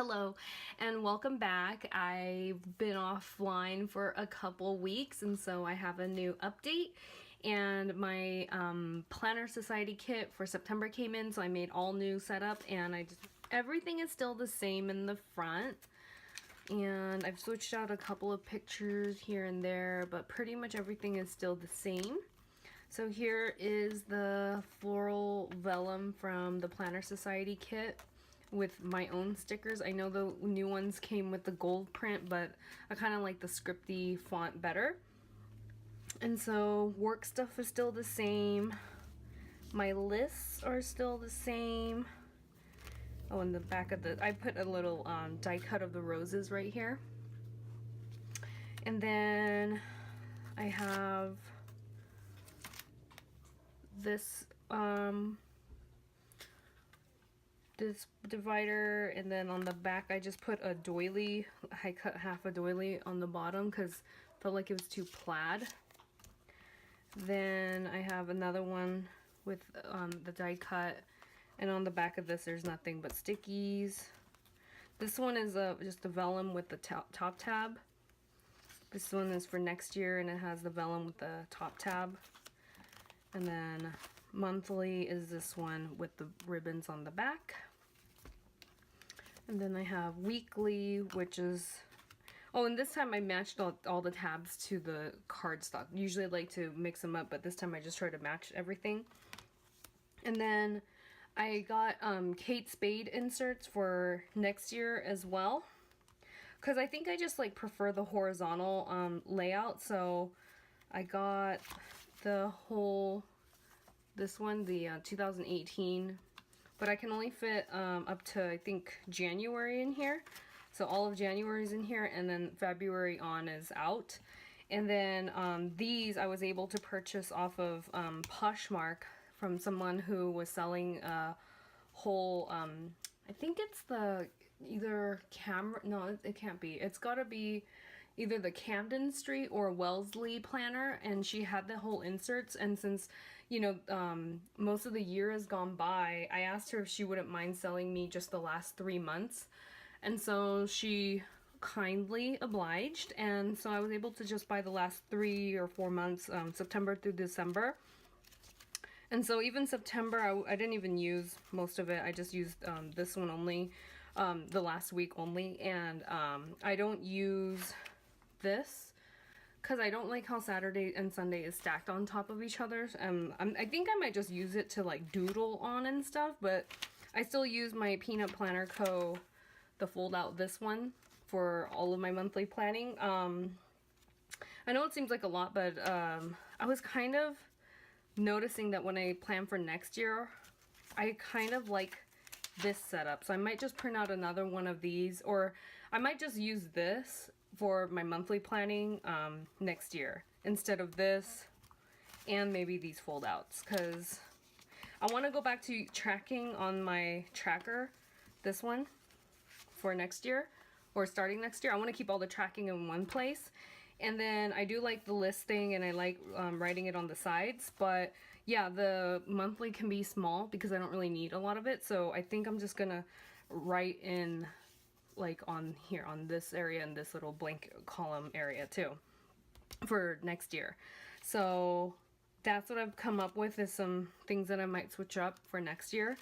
Hello and welcome back. I've been offline for a couple weeks and so I have a new update, and my planner society kit for September came in, so I made all new setup, and everything is still the same in the front, and I've switched out a couple of pictures here and there, but pretty much everything is still the same. So here is the floral vellum from the planner society kit with my own stickers. I know the new ones came with the gold print, but I kind of like the scripty font better. And so work stuff is still the same. My lists are still the same. Oh, in the back of I put a little die cut of the roses right here. And then I have this this divider, and then on the back I just put a doily. I cut half a doily on the bottom because I felt like it was too plaid. Then I have another one with the die cut, and on the back of this there's nothing but stickies. This one is just the vellum with the top tab. This one is for next year and it has the vellum with the top tab. And then monthly is this one with the ribbons on the back. And then I have weekly, which is, oh, and this time I matched all the tabs to the cardstock. Usually I like to mix them up, but this time I just try to match everything. And then I got Kate Spade inserts for next year as well, because I think I just like prefer the horizontal layout. So I got the whole, this one, the 2018, but I can only fit up to, I think, January in here. So all of January is in here, and then February on is out. And then these I was able to purchase off of Poshmark from someone who was selling a whole, I think it's the either no, it can't be. It's gotta be either the Camden Street or Wellesley planner, and she had the whole inserts. And since, you know, most of the year has gone by, I asked her if she wouldn't mind selling me just the last 3 months, and so she kindly obliged, and so I was able to just buy the last 3 or 4 months, September through December. And so even September, I didn't even use most of it. I just used this one only, the last week only, and I don't use this because I don't like how Saturday and Sunday is stacked on top of each other. I think I might just use it to like doodle on and stuff, but I still use my Peanut Planner Co., the fold out this one, for all of my monthly planning. I know it seems like a lot, but I was kind of noticing that when I plan for next year, I kind of like this setup. So I might just print out another one of these, or I might just use this for my monthly planning next year instead of this, and maybe these fold outs, because I want to go back to tracking on my tracker, this one, for next year, or starting next year. I want to keep all the tracking in one place. And then I do like the list thing, and I like writing it on the sides, but yeah, the monthly can be small because I don't really need a lot of it. So I think I'm just gonna write in like on here, on this area, and this little blank column area too for next year. So that's what I've come up with, is some things that I might switch up for next year.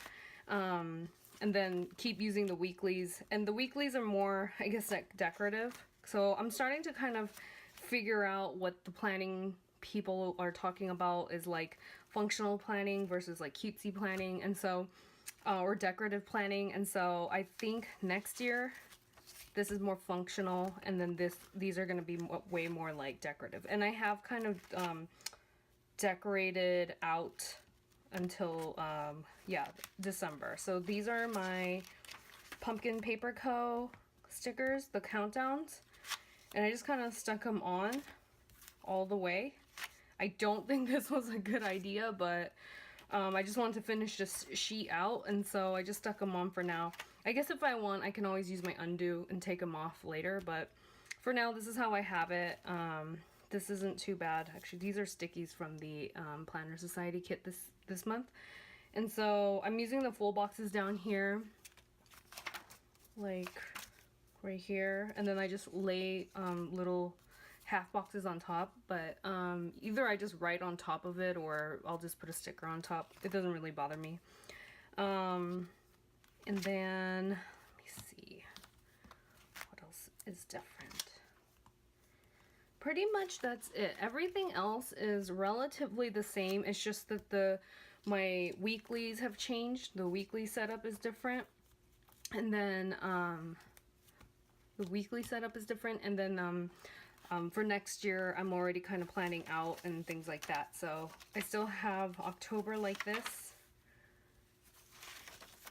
And then keep using the weeklies, and the weeklies are more, I guess, decorative. So I'm starting to kind of figure out what the planning people are talking about is like functional planning versus like cutesy planning, and so or decorative planning. And so I think next year this is more functional, and then these are going to be way more like decorative. And I have kind of decorated out until yeah, December. So these are my Pumpkin Paper Co. stickers, the countdowns, and I just kind of stuck them on all the way. I don't think this was a good idea, but I just wanted to finish this sheet out, and so I just stuck them on for now. I guess if I want, I can always use my undo and take them off later, but for now, this is how I have it. This isn't too bad. Actually, these are stickies from the Planner Society kit this month. And so I'm using the full boxes down here like right here, and then I just lay little half boxes on top, but either I just write on top of it or I'll just put a sticker on top. It doesn't really bother me. And then let me see what else is different. Pretty much that's it. Everything else is relatively the same. It's just that my weeklies have changed. The weekly setup is different. And then the weekly setup is different. And then for next year, I'm already kind of planning out and things like that. So I still have October like this.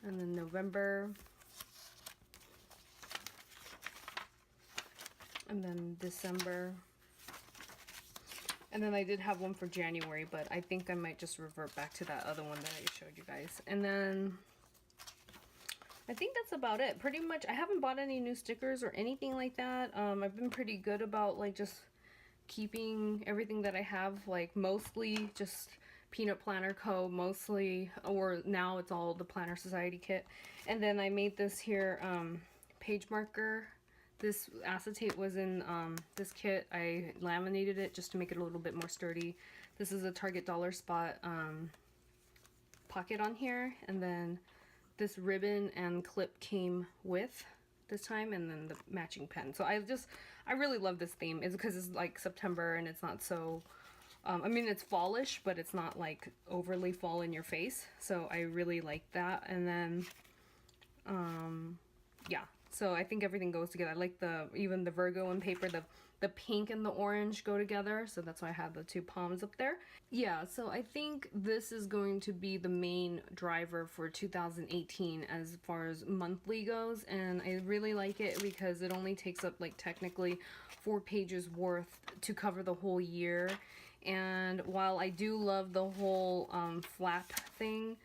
And then November. And then December. And then I did have one for January, but I think I might just revert back to that other one that I showed you guys. And then I think that's about it. Pretty much, I haven't bought any new stickers or anything like that. I've been pretty good about like just keeping everything that I have, like mostly just Peanut Planner Co. mostly, or now it's all the Planner Society kit. And then I made this here page marker. This acetate was in this kit. I laminated it just to make it a little bit more sturdy. This is a Target Dollar Spot pocket on here, and then this ribbon and clip came with this time, and then the matching pen. So I really love this theme. It's because it's like September and it's not so, I mean it's fallish, but it's not like overly fall in your face. So I really like that. And then, yeah. So I think everything goes together. I like even the Virgo and paper, the pink and the orange go together. So that's why I have the two palms up there. Yeah, so I think this is going to be the main driver for 2018 as far as monthly goes. And I really like it because it only takes up like technically 4 pages worth to cover the whole year. And while I do love the whole flap thing,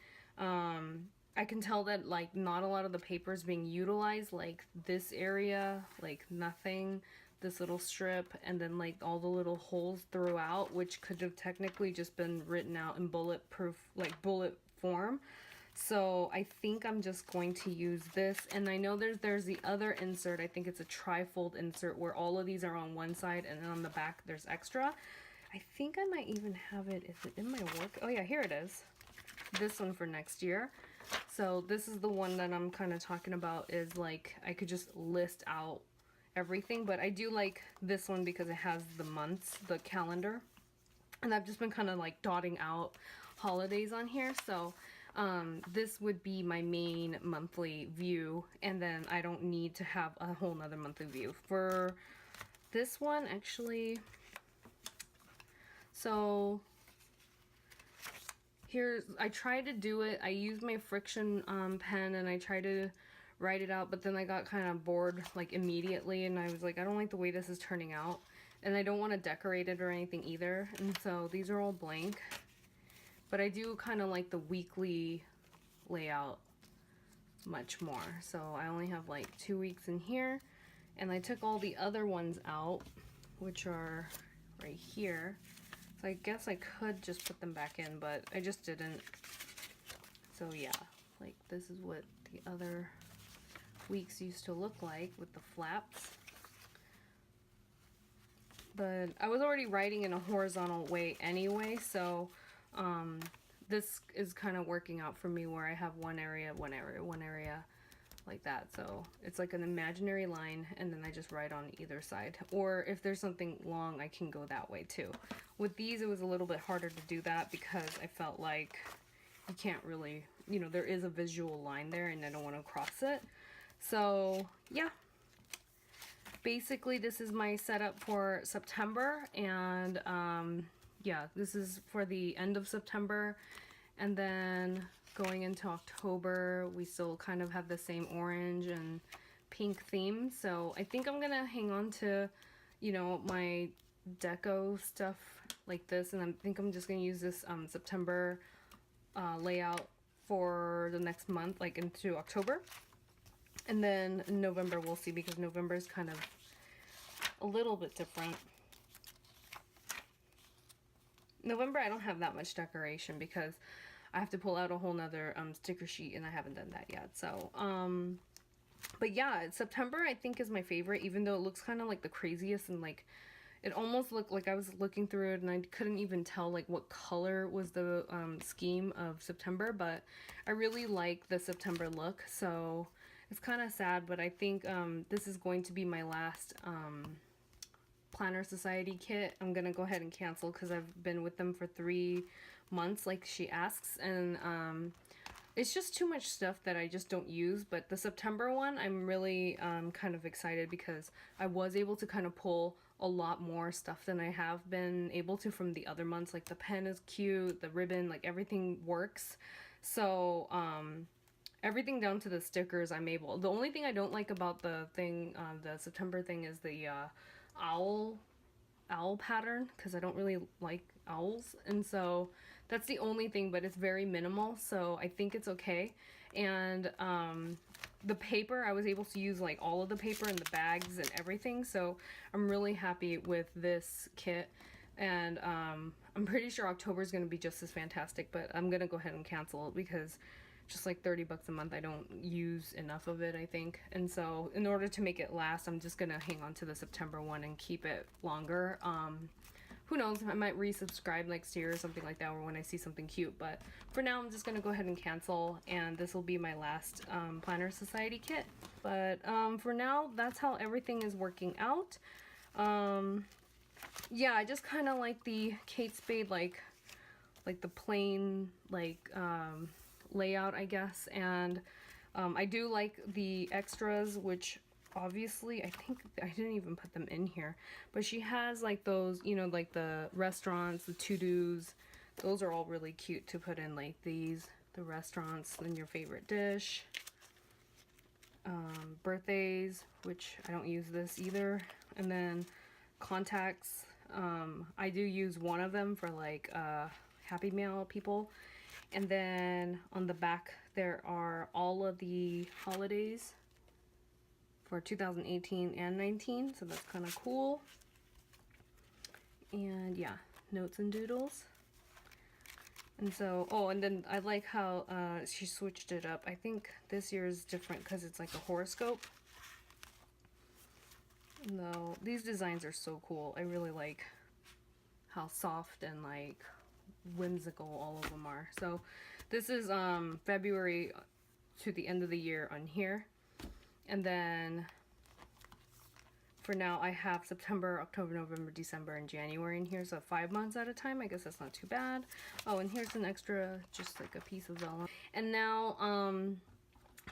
I can tell that like not a lot of the paper is being utilized, like this area, like nothing, this little strip, and then like all the little holes throughout, which could have technically just been written out in bulletproof, like bullet form. So I think I'm just going to use this. And I know there's the other insert. I think it's a tri-fold insert where all of these are on one side and then on the back there's extra. I think I might even have it. Is it in my work? Oh yeah, here it is. This one for next year. So this is the one that I'm kind of talking about, is like I could just list out everything, but I do like this one because it has the months, the calendar, and I've just been kind of like dotting out holidays on here. So this would be my main monthly view, and then I don't need to have a whole nother monthly view for this one actually. So here's, I tried to do it. I used my Friction pen and I tried to write it out, but then I got kind of bored like immediately, and I was like, I don't like the way this is turning out, and I don't want to decorate it or anything either. And so these are all blank, but I do kind of like the weekly layout much more. So I only have like 2 weeks in here, and I took all the other ones out, which are right here. So I guess I could just put them back in, but I just didn't. So yeah, like this is what the other weeks used to look like with the flaps. But I was already writing in a horizontal way anyway, so this is kind of working out for me where I have one area like that. So it's like an imaginary line, and then I just write on either side. Or if there's something long, I can go that way too. With these, it was a little bit harder to do that because I felt like you can't really, you know, there is a visual line there and I don't want to cross it. So yeah, basically this is my setup for September, and yeah, this is for the end of September. And then going into October, we still kind of have the same orange and pink theme. So I think I'm gonna hang on to, you know, my deco stuff like this, and I think I'm just gonna use this September layout for the next month, like into October. And then in November we'll see, because November is kind of a little bit different. November I don't have that much decoration because I have to pull out a whole nother sticker sheet, and I haven't done that yet. So But yeah, September I think is my favorite, even though it looks kind of like the craziest, and like it almost looked like I was looking through it and I couldn't even tell like what color was the scheme of September, but I really like the September look. So it's kind of sad, but I think this is going to be my last Planner Society kit. I'm gonna go ahead and cancel because I've been with them for 3 months like she asks, and it's just too much stuff that I just don't use. But the September one, I'm really kind of excited because I was able to kind of pull a lot more stuff than I have been able to from the other months. Like the pen is cute, the ribbon, like everything works. So everything down to the stickers I'm able. The only thing I don't like about the thing, the September thing, is the owl pattern, because I don't really like owls, and so that's the only thing, but it's very minimal, so I think it's okay. And the paper, I was able to use like all of the paper and the bags and everything, so I'm really happy with this kit. And I'm pretty sure October is going to be just as fantastic, but I'm going to go ahead and cancel it because just like 30 bucks a month, I don't use enough of it, I think. And so in order to make it last, I'm just gonna hang on to the September one and keep it longer. Who knows, I might resubscribe next year or something like that, or when I see something cute. But for now, I'm just gonna go ahead and cancel, and this will be my last Planner Society kit. But for now, that's how everything is working out. Yeah, I just kind of like the Kate Spade, like the plain, like layout, I guess. And I do like the extras, which obviously I think I didn't even put them in here, but she has like those, you know, like the restaurants, the to-dos. Those are all really cute to put in, like these, the restaurants, and your favorite dish. Birthdays, which I don't use this either. And then contacts. I do use one of them for like Happy Mail people. And then on the back there are all of the holidays for 2018 and 19, so that's kind of cool. And yeah, notes and doodles. And so, oh, and then I like how she switched it up. I think this year is different because it's like a horoscope. No, these designs are so cool. I really like how soft and like whimsical all of them are. So this is February to the end of the year on here, and then for now I have September, October, November, December, and January in here, so 5 months at a time. I guess that's not too bad. Oh, and here's an extra, just like a piece of vellum. And now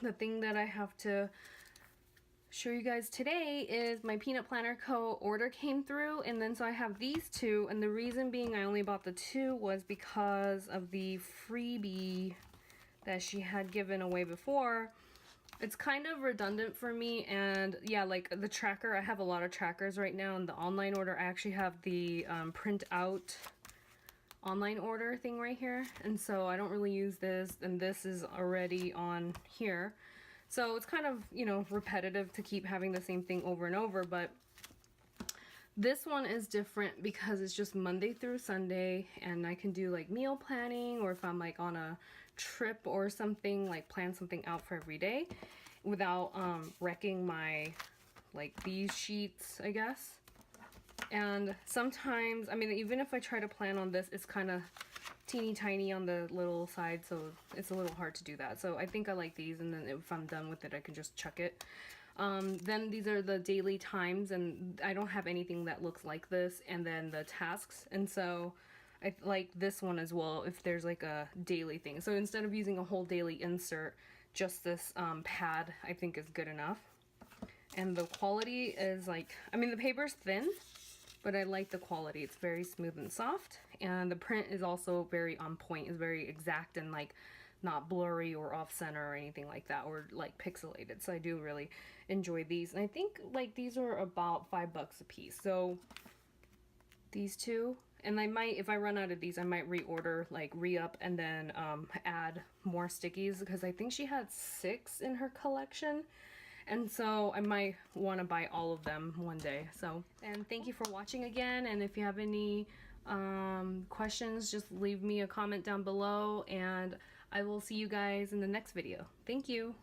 the thing that I have to show you guys today is my Peanut Planner Co. order came through, and then so I have these two, and the reason being I only bought the two was because of the freebie that she had given away before. It's kind of redundant for me, and yeah, like the tracker, I have a lot of trackers right now. In the online order, I actually have the print out online order thing right here, and so I don't really use this, and this is already on here. So it's kind of, you know, repetitive to keep having the same thing over and over, but this one is different because it's just Monday through Sunday, and I can do like meal planning, or if I'm like on a trip or something, like plan something out for every day without wrecking my, like these sheets, I guess. And sometimes, I mean, even if I try to plan on this, it's kind of teeny tiny on the little side, so it's a little hard to do that. So I think I like these, and then if I'm done with it, I can just chuck it. Then these are the daily times, and I don't have anything that looks like this, and then the tasks, and so I like this one as well if there's like a daily thing. So instead of using a whole daily insert, just this pad I think is good enough. And the quality is like, I mean, the paper's thin, but I like the quality. It's very smooth and soft, and the print is also very on point. It's very exact and like not blurry or off center or anything like that, or like pixelated. So I do really enjoy these, and I think like these are about $5 a piece. So these two, and I might, if I run out of these, I might reorder, like re-up, and then add more stickies, because I think she had 6 in her collection. And so I might want to buy all of them one day. So, and thank you for watching again. And if you have any questions, just leave me a comment down below, and I will see you guys in the next video. Thank you.